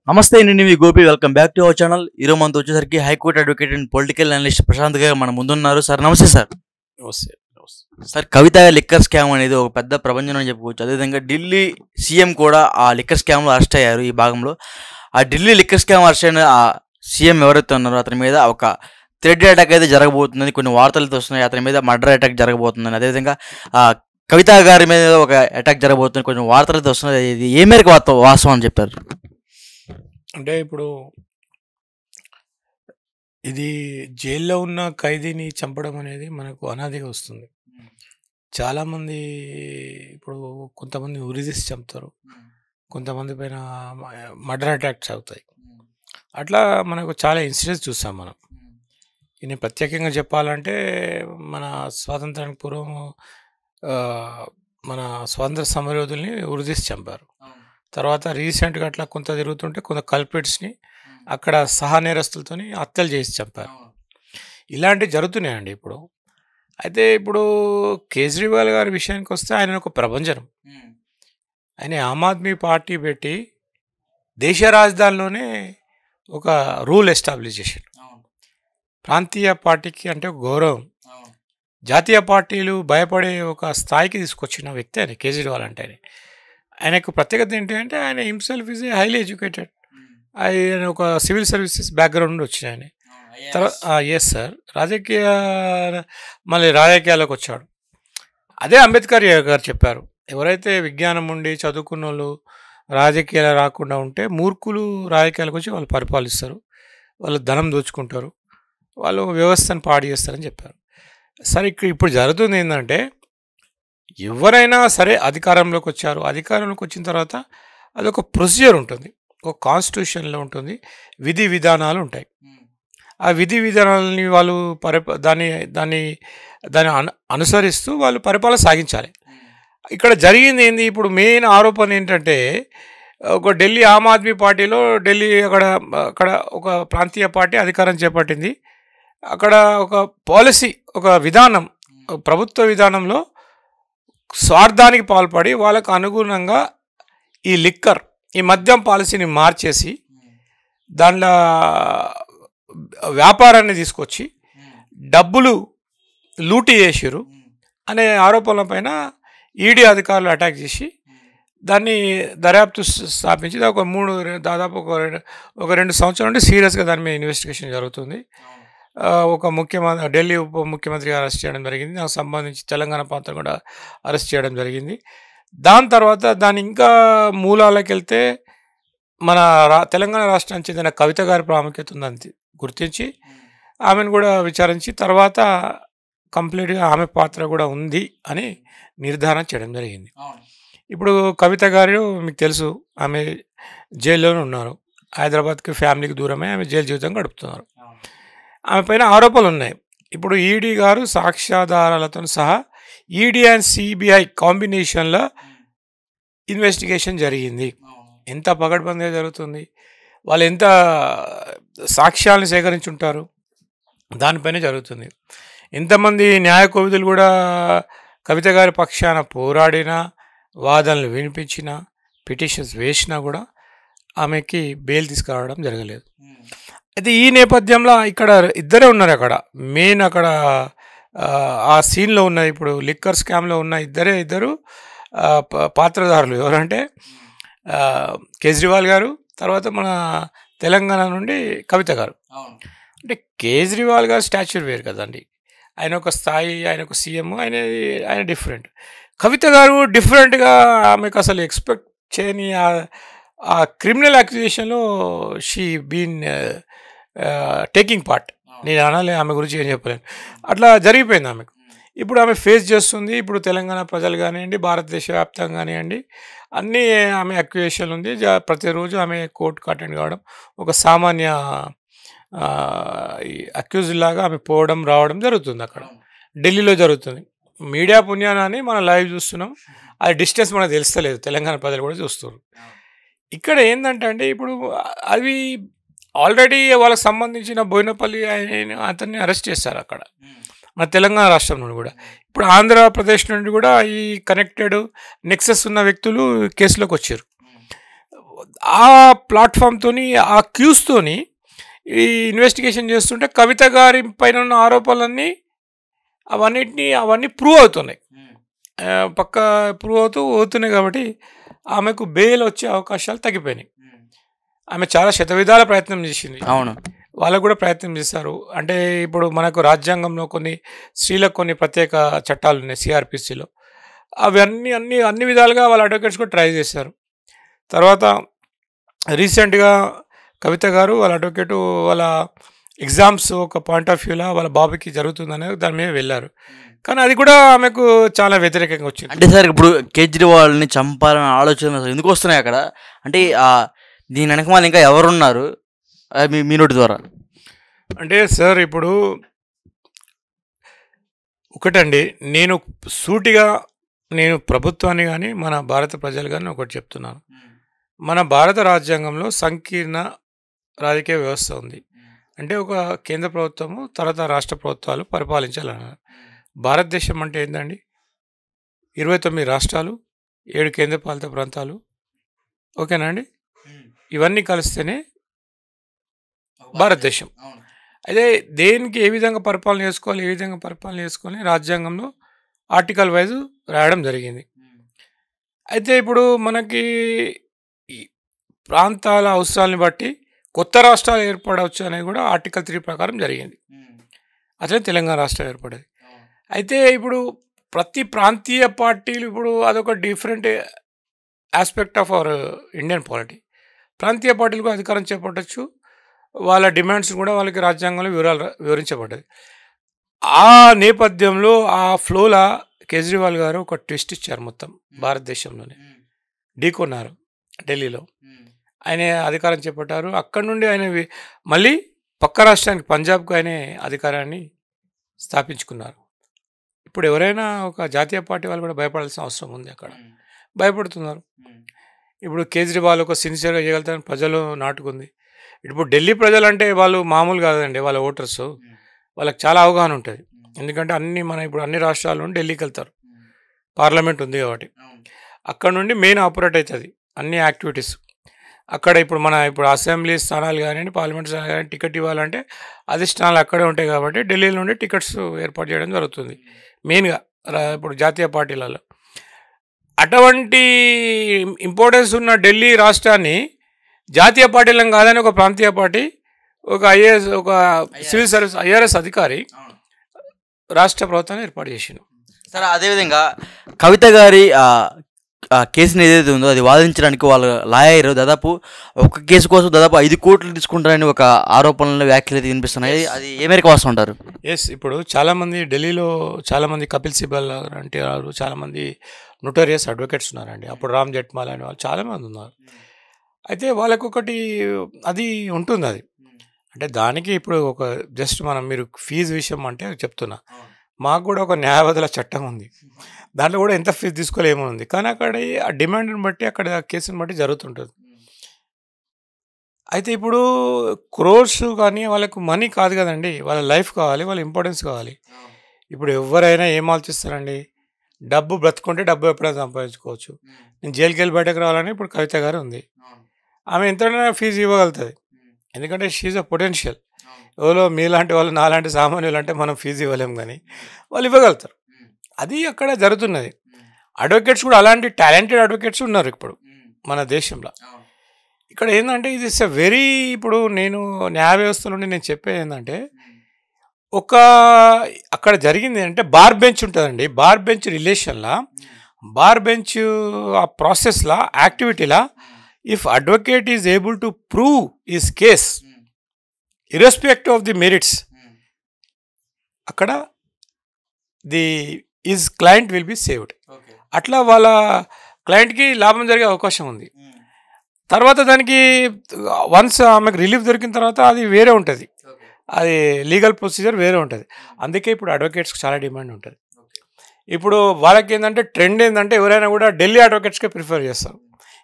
నమస్తే అండి మీ Gopi welcome back to our channel. ఈరోజు మనతో వచ్చేసరికి high court advocate and political analyst Prashant గారు మన ముందున్నారు. సార్ నమస్తే సార్. నమస్తే. సార్, కవిత లిక్కర్ స్కామ్ అనేది ఒక పెద్ద ప్రపంచం అని చెప్పుకోవచ్చు. అదేవిధంగా ఢిల్లీ సీఎం కూడా ఆ లిక్కర్ స్కామ్లో అరెస్ట్ అయ్యారు. ఈ భాగంలో ఆ ఢిల్లీ లిక్కర్ స్కామ్ అరెస్ట్ అయిన ఆ సీఎం ఎవరైతే ఉన్నారో అతని మీద ఒక థ్రెడ్ అటాక్ అయితే జరగబోతుందని కొన్ని వార్తలతో వస్తున్నాయి. అతని మీద మర్డర్ అటాక్ జరగబోతుందని, అదేవిధంగా ఆ కవిత గారి మీద ఒక అటాక్ జరగబోతుంది కొన్ని వార్తలతో వస్తున్నాయి. ఇది ఏ మేరకు వాస్తవం అని చెప్పారు? అంటే ఇప్పుడు ఇది జైల్లో ఉన్న ఖైదీని చంపడం అనేది మనకు అనాదిగా వస్తుంది. చాలామంది ఇప్పుడు కొంతమంది ఉరిదీసి చంపుతారు, కొంతమంది పైన మర్డర్ అటాక్స్ అవుతాయి. అట్లా మనకు చాలా ఇన్సిడెంట్స్ చూస్తాం మనం. ఇది ప్రత్యేకంగా చెప్పాలంటే మన స్వాతంత్రానికి పూర్వం మన స్వాతంత్ర సమరయోధుల్ని ఉరిదీసి చంపారు. తర్వాత రీసెంట్గా అట్లా కొంత జరుగుతుంటే కొంత కల్ప్రిట్స్ని అక్కడ సహనేరస్తులతో హత్యలు చేసి చంపారు. ఇలాంటివి జరుగుతున్నాయండి ఇప్పుడు. అయితే ఇప్పుడు కేజ్రీవాల్ గారి విషయానికి వస్తే ఆయన ఒక ప్రభంజనం. ఆయన ఆమ్ ఆద్మీ పార్టీ పెట్టి దేశ రాజధానిలోనే ఒక రూల్ ఎస్టాబ్లిష్ చేశాడు. ప్రాంతీయ పార్టీకి అంటే ఒక గౌరవం, జాతీయ పార్టీలు భయపడే ఒక స్థాయికి తీసుకొచ్చిన వ్యక్తి ఆయన కేజ్రీవాల్ అంటే. ఆయనకు ప్రత్యేకత ఏంటంటే ఆయన himself is a highly educated. ఆయన ఒక సివిల్ సర్వీసెస్ బ్యాక్గ్రౌండ్ నుండి వచ్చిన ఆయన. తర్వాత ఎస్ సార్, రాజకీయాలకు వచ్చాడు. అదే అంబేద్కర్ గారు చెప్పారు, ఎవరైతే విజ్ఞానం ఉండి చదువుకున్న వాళ్ళు రాజకీయాలు రాకుండా ఉంటే మూర్ఖులు రాజకీయాలకు వచ్చి వాళ్ళు పరిపాలిస్తారు, వాళ్ళు ధనం దోచుకుంటారు, వాళ్ళు వ్యవస్థను పాడు చేస్తారని చెప్పారు. సరే, ఇప్పుడు జరుగుతుంది ఏంటంటే ఎవరైనా సరే అధికారంలోకి వచ్చారు, అధికారంలోకి వచ్చిన తర్వాత అదొక ప్రొసీజర్ ఉంటుంది, ఒక కాన్స్టిట్యూషన్లో ఉంటుంది, విధి విధానాలు ఉంటాయి. ఆ విధి విధానాలని వాళ్ళు దాన్ని అనుసరిస్తూ వాళ్ళు పరిపాలన సాగించాలి. ఇక్కడ జరిగింది ఏంది, ఇప్పుడు మెయిన్ ఆరోపణ ఏంటంటే ఒక ఢిల్లీ ఆమ్ ఆద్మీ పార్టీలో ఢిల్లీ అక్కడ ఒక ప్రాంతీయ పార్టీ అధికారం చేపట్టింది. అక్కడ ఒక పాలసీ, ఒక విధానం, ప్రభుత్వ విధానంలో స్వార్థానికి పాల్పడి వాళ్ళకు అనుగుణంగా ఈ లిక్కర్, ఈ మద్యం పాలసీని మార్చేసి దాంట్లో వ్యాపారాన్ని తీసుకొచ్చి డబ్బులు లూటీ చేసారు అనే ఆరోపణల పైన ఈడీ అధికారులు అటాక్ చేసి దాన్ని దర్యాప్తు స్థాపించి దాదాపు ఒక 2 సంవత్సరాల నుండి సీరియస్గా దాని మీద ఇన్వెస్టిగేషన్ జరుగుతుంది. ఒక ఢిల్లీ ఉప ముఖ్యమంత్రి అరెస్ట్ చేయడం జరిగింది. దానికి సంబంధించి తెలంగాణ ప్రాంతం కూడా అరెస్ట్ చేయడం జరిగింది. దాని తర్వాత దాని ఇంకా మూలాలకు వెళ్తే మన తెలంగాణ రాష్ట్రానికి చెందిన కవిత గారి ప్రాముఖ్యత ఉందని గుర్తించి ఆమెను కూడా విచారించి తర్వాత కంప్లీట్గా ఆమె పాత్ర కూడా ఉంది అని నిర్ధారణ చేయడం జరిగింది. ఇప్పుడు కవిత గారు మీకు తెలుసు, ఆమె జైల్లోనే ఉన్నారు. హైదరాబాద్కి ఫ్యామిలీకి దూరమే ఆమె జైలు జీవితం గడుపుతున్నారు. ఆమె పైన ఆరోపణలు ఉన్నాయి. ఇప్పుడు ఈడీ గారు సాక్ష్యాధారాలతో సహా ఈడీ అండ్ సిబిఐ కాంబినేషన్లో ఇన్వెస్టిగేషన్ జరిగింది. ఎంత పగడ్బందీగా జరుగుతుంది, వాళ్ళు ఎంత సాక్ష్యాలను సేకరించుంటారు, దానిపైన జరుగుతుంది. ఎంతమంది న్యాయ కోవిదులు కూడా కవిత గారి పక్షాన పోరాడినా, వాదనలు వినిపించినా, పిటిషన్స్ వేసినా కూడా ఆమెకి బెయిల్ తీసుకురావడం జరగలేదు. అయితే ఈ నేపథ్యంలో ఇక్కడ ఇద్దరే ఉన్నారు. అక్కడ మెయిన్ ఆ సీన్లో ఉన్న, ఇప్పుడు లిక్కర్ స్కామ్లో ఉన్న ఇద్దరు పాత్రధారులు ఎవరంటే కేజ్రీవాల్ గారు, తర్వాత మన తెలంగాణ నుండి కవిత గారు. అంటే కేజ్రీవాల్ గారు స్టాచ్యూర్ వేరు కదండి, ఆయన ఒక స్థాయి, ఆయన ఒక సీఎం, ఆయన డిఫరెంట్. కవిత గారు డిఫరెంట్గా, ఆమెకు అసలు ఎక్స్పెక్ట్ చేయని ఆ క్రిమినల్ అక్యూజేషన్లో షీ బీన్ టేకింగ్ పార్ట్. నేను అనాలి, ఆమె గురించి ఏం చెప్పలేను, అట్లా జరిగిపోయింది ఆమెకు. ఇప్పుడు ఆమె ఫేస్ చేస్తుంది. ఇప్పుడు తెలంగాణ ప్రజలు కానివ్వండి, భారతదేశ వ్యాప్తంగా కానివ్వండి, అన్నీ ఆమె అక్యూజేషన్ ఉంది. ప్రతిరోజు ఆమె కోర్టుకు అటెండ్ కావడం, ఒక సామాన్య అక్యూజ్ లాగా ఆమె పోవడం రావడం జరుగుతుంది. అక్కడ ఢిల్లీలో జరుగుతుంది. మీడియా పుణ్యాన్ని మనం లైవ్ చూస్తున్నాం, అది డిస్టెన్స్ మనకు తెలుస్తలేదు, తెలంగాణ ప్రజలు కూడా చూస్తున్నారు. ఇక్కడ ఏంటంటే అండి, ఇప్పుడు అవి ఆల్రెడీ వాళ్ళకి సంబంధించిన బోయినపల్లి అతన్ని అరెస్ట్ చేశారు అక్కడ, మన తెలంగాణ రాష్ట్రం నుండి కూడా. ఇప్పుడు ఆంధ్రప్రదేశ్ నుండి కూడా ఈ కనెక్టెడ్ నెక్సెస్ ఉన్న వ్యక్తులు కేసులోకి వచ్చారు. ఆ ప్లాట్ఫామ్తోని ఆ క్యూస్తోని ఈ ఇన్వెస్టిగేషన్ చేస్తుంటే కవిత గారి పైన ఉన్న ఆరోపణలన్నీ అవన్నీ ప్రూవ్ అవుతున్నాయి. పక్కా ప్రూవ్ అవుతున్నాయి కాబట్టి ఆమెకు బెయిల్ వచ్చే అవకాశాలు తగ్గిపోయినాయి. ఆమె చాలా శతవిధాల ప్రయత్నం చేసింది. అవును. వాళ్ళకు కూడా ప్రయత్నం చేశారు. అంటే ఇప్పుడు మనకు రాజ్యాంగంలో కొన్ని స్త్రీలకు కొన్ని ప్రత్యేక చట్టాలు ఉన్నాయి సిఆర్పిసిలో. అవన్నీ అన్ని విధాలుగా వాళ్ళ అడ్వకేట్స్ కూడా ట్రై చేశారు. తర్వాత రీసెంట్గా కవిత గారు వాళ్ళ అడ్వకేటు వాళ్ళ ఎగ్జామ్స్ ఒక పాయింట్ ఆఫ్ వ్యూలా వాళ్ళ బాబుకి జరుగుతుందనే దాని మీద వెళ్ళారు. కానీ అది కూడా ఆమెకు చాలా వ్యతిరేకంగా వచ్చింది. అంటే సార్ ఇప్పుడు కేజ్రీవాల్ని చంపాలనే ఆలోచన అసలు ఎందుకు వస్తున్నాయి అక్కడ? అంటే దీని వెనకమాల ఇంకా ఎవరున్నారు మీ నోటి ద్వారా? అంటే సార్ ఇప్పుడు ఒకటండి, నేను సూటిగా నేను ప్రభుత్వాన్ని కానీ మన భారత ప్రజలు కానీ ఒకటి చెప్తున్నాను. మన భారత రాజ్యాంగంలో సంకీర్ణ రాజకీయ వ్యవస్థ ఉంది. అంటే ఒక కేంద్ర ప్రభుత్వము తర్వాత రాష్ట్ర ప్రభుత్వాలు పరిపాలించాలన్నారు. భారతదేశం అంటే ఏంటండి? 29 రాష్ట్రాలు, 7 కేంద్రపాలిత ప్రాంతాలు, ఓకేనా అండి? ఇవన్నీ కలిస్తేనే భారతదేశం. అయితే దేనికి ఏ విధంగా పరిపాలన చేసుకోవాలి రాజ్యాంగంలో ఆర్టికల్ వైజ్ రాయడం జరిగింది. అయితే ఇప్పుడు మనకి ఈ ప్రాంతాల అవసరాలను బట్టి కొత్త రాష్ట్రాలు ఏర్పడవచ్చు అనేది కూడా ఆర్టికల్ 3 ప్రకారం జరిగింది. అట్లే తెలంగాణ రాష్ట్రం ఏర్పడేది. అయితే ఇప్పుడు ప్రతి ప్రాంతీయ పార్టీలు ఇప్పుడు అదొక different aspect of our Indian polity. ప్రాంతీయ పార్టీలకు అధికారం చేపట్టచ్చు, వాళ్ళ డిమాండ్స్ కూడా వాళ్ళకి రాజ్యాంగంలో వివరించబడ్డది. ఆ నేపథ్యంలో ఆ ఫ్లోలా కేజ్రీవాల్ గారు ఒక ట్విస్ట్ ఇచ్చారు. మొత్తం భారతదేశంలోనే ఢీకొన్నారు ఢిల్లీలో. ఆయన అధికారం చేపట్టారు. అక్కడి నుండి ఆయన మళ్ళీ పక్క రాష్ట్రానికి పంజాబ్కు ఆయన అధికారాన్ని స్థాపించుకున్నారు. ఇప్పుడు ఎవరైనా ఒక జాతీయ పార్టీ వాళ్ళు కూడా భయపడాల్సిన అవసరం ఉంది. అక్కడ భయపడుతున్నారు. ఇప్పుడు కేజ్రీవాల్ ఒక సిన్సియర్గా చేయగలుగుతారని ప్రజలు నాటుకుంది. ఇప్పుడు ఢిల్లీ ప్రజలు అంటే వాళ్ళు మామూలు కాదండి, వాళ్ళ ఓటర్స్. వాళ్ళకి చాలా అవగాహన ఉంటుంది. ఎందుకంటే ఇప్పుడు అన్ని రాష్ట్రాల నుండి ఢిల్లీకి వెళ్తారు. పార్లమెంట్ ఉంది కాబట్టి అక్కడ నుండి మెయిన్ ఆపరేట్ అవుతుంది అన్ని యాక్టివిటీస్. అక్కడ ఇప్పుడు అసెంబ్లీ స్థానాలు కానివ్వండి, పార్లమెంట్ స్థానాలు కానీ టికెట్ ఇవ్వాలంటే అధిష్టానాలు అక్కడే ఉంటాయి కాబట్టి ఢిల్లీ నుండి టికెట్స్ ఏర్పాటు చేయడం జరుగుతుంది మెయిన్గా ఇప్పుడు జాతీయ పార్టీలలో. అటువంటి ఇంపార్టెన్స్ ఉన్న ఢిల్లీ రాష్ట్రాన్ని జాతీయ పార్టీలను కాదని ఒక ప్రాంతీయ పార్టీ, ఒక ఐఏఎస్, ఒక సివిల్ సర్వీస్ ఐఆర్ఎస్ అధికారి రాష్ట్ర ప్రభుత్వాన్ని ఏర్పాటు చేసిండు. సరే, అదేవిధంగా కవిత గారి కేసుని ఏదైతే ఉందో అది వాదించడానికి వాళ్ళ లాయర్ దాదాపు ఒక కేసు కోసం దాదాపు 5 కోట్లు తీసుకుంటారని ఒక ఆరోపణలు వ్యాఖ్యలు అయితే వినిపిస్తున్నాయి. అది ఏ మేరకు వస్తూ ఉంటారు? ఎస్, ఇప్పుడు చాలామంది ఢిల్లీలో చాలామంది కపిల్ సిబల్ అంటే చాలామంది నోటోరియస్ అడ్వకేట్స్ ఉన్నారండి. అప్పుడు రామ్ జెట్మాల్ అనే వాళ్ళు చాలామంది ఉన్నారు. అయితే వాళ్ళకు ఒకటి అది ఉంటుంది. అది అంటే దానికి ఇప్పుడు ఒక జస్ట్ మీరు ఫీజు విషయం అంటే చెప్తున్నా, మాకు కూడా ఒక న్యాయవాదుల చట్టం ఉంది. దాంట్లో కూడా ఎంత ఫీజు తీసుకోలేమో ఉంది. కానీ అక్కడ ఆ డిమాండ్ని బట్టి అక్కడ కేసుని బట్టి జరుగుతుంటుంది. అయితే ఇప్పుడు క్రోర్స్ కానీ వాళ్ళకు మనీ కాదు కదండి, వాళ్ళ లైఫ్ కావాలి, వాళ్ళ ఇంపార్టెన్స్ కావాలి. ఇప్పుడు ఎవరైనా ఏం ఆలోచిస్తారండి? డబ్బు బ్రతుకుంటే డబ్బు ఎప్పుడైనా సంపాదించుకోవచ్చు. నేను జైలుకి వెళ్ళి బయటకు రావాలని ఇప్పుడు కవిత గారు ఉంది. ఆమె ఎంతైనా ఫీజు ఇవ్వగలుగుతుంది. ఎందుకంటే షీఈ్ అ పొటెన్షియల్. ఎవరో మీలాంటి వాళ్ళు నాలాంటి సామాన్యులు అంటే మనం ఫీజు ఇవ్వలేము, కానీ వాళ్ళు ఇవ్వగలుగుతారు. అది అక్కడ జరుగుతున్నది. అడ్వకేట్స్ కూడా అలాంటి టాలెంటెడ్ అడ్వకేట్స్ ఉన్నారు ఇప్పుడు మన దేశంలో. ఇక్కడ ఏంటంటే ఇది ఇట్స్ ఎ వెరీ, ఇప్పుడు నేను న్యాయ వ్యవస్థలో నేను చెప్పేది ఏంటంటే అక్కడ జరిగింది ఏంటంటే బార్ బెంచ్ ఉంటుందండి. బార్ బెంచ్ రిలేషన్లా, బార్ బెంచ్ ఆ ప్రాసెస్లా, యాక్టివిటీలా, if advocate is able to prove his case irrespective of the merits, అక్కడ is client will be saved. అట్లా వాళ్ళ క్లయింట్కి లాభం జరిగే అవకాశం ఉంది. తర్వాత దానికి వన్స్ ఆమెకు రిలీఫ్ దొరికిన తర్వాత అది వేరే ఉంటుంది, అది లీగల్ ప్రొసీజర్ వేరే ఉంటుంది. అందుకే ఇప్పుడు అడ్వకేట్స్కి చాలా డిమాండ్ ఉంటుంది. ఇప్పుడు వాళ్ళకి ఏంటంటే ట్రెండ్ ఏంటంటే ఎవరైనా కూడా ఢిల్లీ అడ్వకేట్స్కే ప్రిఫర్ చేస్తారు,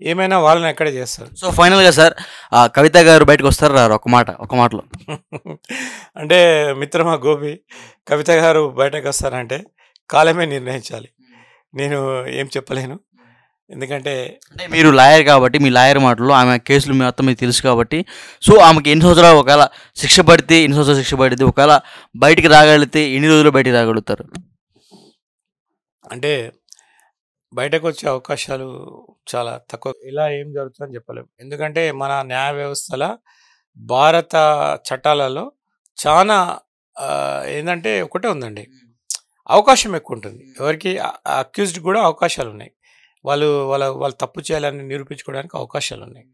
ఏమైనా వాళ్ళని ఎక్కడే చేస్తారు. సో ఫైనల్గా సార్ కవిత గారు బయటకు వస్తారు రారు ఒక మాటలో? అంటే మిత్రమా గోపి, కవిత గారు బయటకు వస్తారంటే కాలమే నిర్ణయించాలి. నేను ఏం చెప్పలేను. ఎందుకంటే అంటే మీరు లాయర్ కాబట్టి మీ లాయర్ మాటల్లో ఆమె కేసులు మొత్తం మీకు తెలుసు కాబట్టి సో ఆమెకి ఎన్ని సంవత్సరాలు ఒకవేళ శిక్ష పడితే ఎన్ని సంవత్సరాలు శిక్ష పడితే ఒకవేళ బయటికి రాగలిగితే ఎన్ని రోజులు బయటికి రాగలుగుతారు? అంటే బయటకు వచ్చే అవకాశాలు చాలా తక్కువ. ఇలా ఏం జరుగుతుందని చెప్పలేము. ఎందుకంటే మన న్యాయ వ్యవస్థల భారత చట్టాలలో చాలా ఏంటంటే ఒకటే ఉందండి, అవకాశం ఎక్కువ ఉంటుంది. ఎవరికి అక్యూజ్డ్ కూడా అవకాశాలు ఉన్నాయి. వాళ్ళు తప్పు చేయాలని నిరూపించుకోవడానికి అవకాశాలు ఉన్నాయి.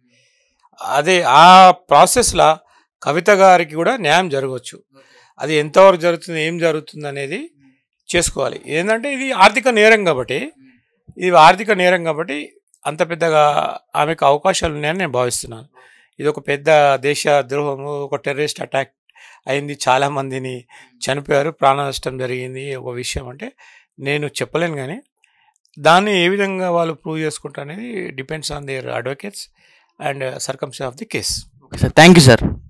అదే ఆ ప్రాసెస్లో కవిత గారికి కూడా న్యాయం జరగవచ్చు. అది ఎంతవరకు జరుగుతుంది, ఏం జరుగుతుంది అనేది చేసుకోవాలి. ఏంటంటే ఇది ఆర్థిక నేరం కాబట్టి అంత పెద్దగా ఆమెకు అవకాశాలు ఉన్నాయని నేను భావిస్తున్నాను. ఇది ఒక పెద్ద దేశ ద్రోహము, ఒక టెర్రరిస్ట్ అటాక్ అయింది, చాలామందిని చనిపోయారు, ప్రాణ నష్టం జరిగింది. ఒక విషయం అంటే నేను చెప్పలేను, కానీ దాన్ని ఏ విధంగా వాళ్ళు ప్రూవ్ చేసుకుంటారు అనేది depends on their advocates and circumstance of the case. Okay sir, thank you sir.